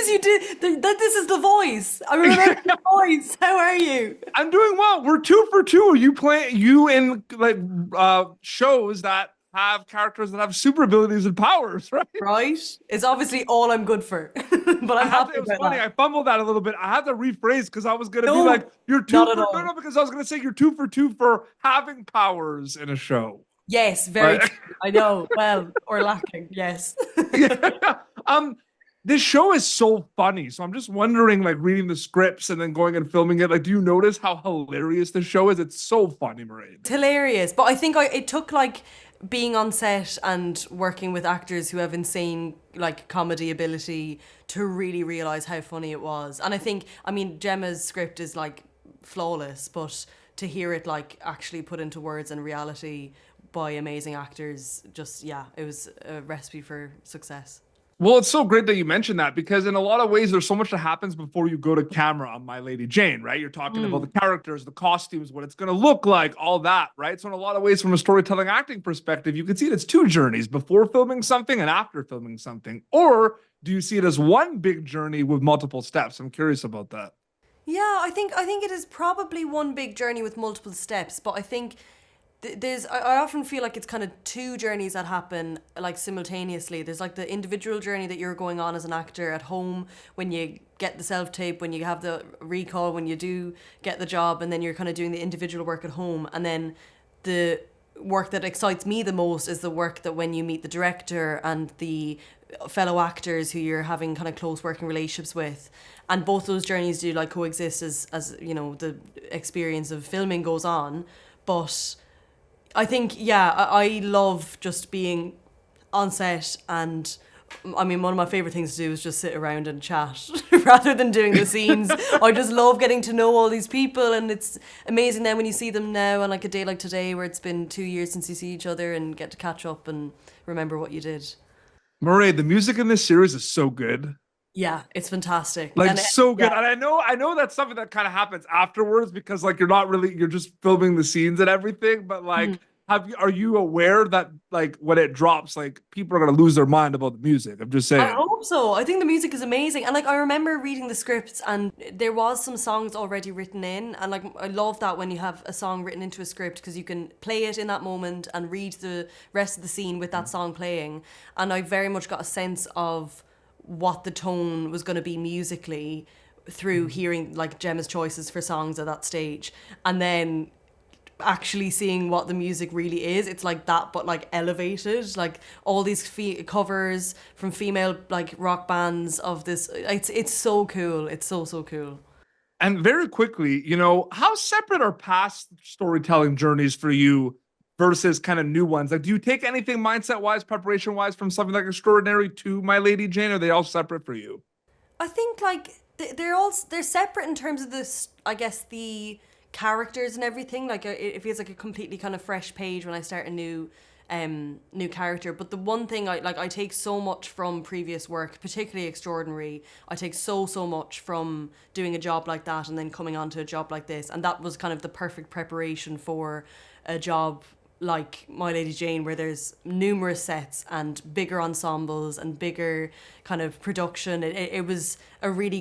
as you did. This is the voice. I remember the voice. How are you? I'm doing well. We're two for two. You in like shows that have characters that have super abilities and powers, right? Right? It's obviously all I'm good for, but I'm happy It was about funny. that. I fumbled that a little bit. I had to rephrase because I was gonna be No, like, "You're not two at for no, no," all. because I was gonna say you're two for two for having powers in a show. Yes, very But true. I know. Well, or lacking. Yes. yeah. This show is so funny. So I'm just wondering, like reading the scripts and then going and filming it. Like, do you notice how hilarious the show is? It's so funny, It's Mairéad. hilarious, but I think it took like being on set and working with actors who have insane like comedy ability to really realize how funny it was. And I think, I mean, Gemma's script is like flawless, but to hear it like actually put into words and reality by amazing actors, just yeah, it was a recipe for success. Well, it's so great that you mentioned that because in a lot of ways, there's so much that happens before you go to camera on My Lady Jane, right? You're talking about the characters, the costumes, what it's going to look like, all that, right? So in a lot of ways, from a storytelling acting perspective, you can see it as two journeys: before filming something and after filming something. Or do you see it as one big journey with multiple steps? I'm curious about that. Yeah, I think it is probably one big journey with multiple steps, but I think I often feel like it's kind of two journeys that happen like simultaneously. There's like the individual journey that you're going on as an actor at home when you get the self tape, when you have the recall, when you do get the job, and then you're kind of doing the individual work at home, and then the work that excites me the most is the work that when you meet the director and the fellow actors who you're having kind of close working relationships with, and both those journeys do like coexist as you know the experience of filming goes on. But I think, yeah, I love just being on set, and I mean, one of my favorite things to do is just sit around and chat rather than doing the scenes. I just love getting to know all these people, and it's amazing then when you see them now on like a day like today where it's been 2 years since you see each other and get to catch up and remember what you did. Mairéad, the music in this series is so good. Yeah, it's fantastic. Like And so yeah, good. And I know that's something that kind of happens afterwards because like you're just filming the scenes and everything, but like are you aware that like when it drops, like people are gonna lose their mind about the music? I'm just I saying. hope so. I think the music is amazing. And like I remember reading the scripts and there was some songs already written in, and like I love that when you have a song written into a script because you can play it in that moment and read the rest of the scene with that song playing. And I very much got a sense of what the tone was going to be musically through hearing like Gemma's choices for songs at that stage. And then actually seeing what the music really is, it's like that but like elevated, like all these covers from female like rock bands of this. It's so cool. It's so cool. And very quickly, how separate are past storytelling journeys for you versus kind of new ones? Like, do you take anything mindset wise, preparation wise from something like Extraordinary to My Lady Jane? Or are they all separate for you? I think like they're separate in terms of this, I guess, the characters and everything. Like it feels like a completely kind of fresh page when I start a new character. But the one thing I take so much from previous work, particularly Extraordinary, I take so much from doing a job like that and then coming on to a job like this, and that was kind of the perfect preparation for a job like My Lady Jane, where there's numerous sets and bigger ensembles and bigger kind of production. It was a really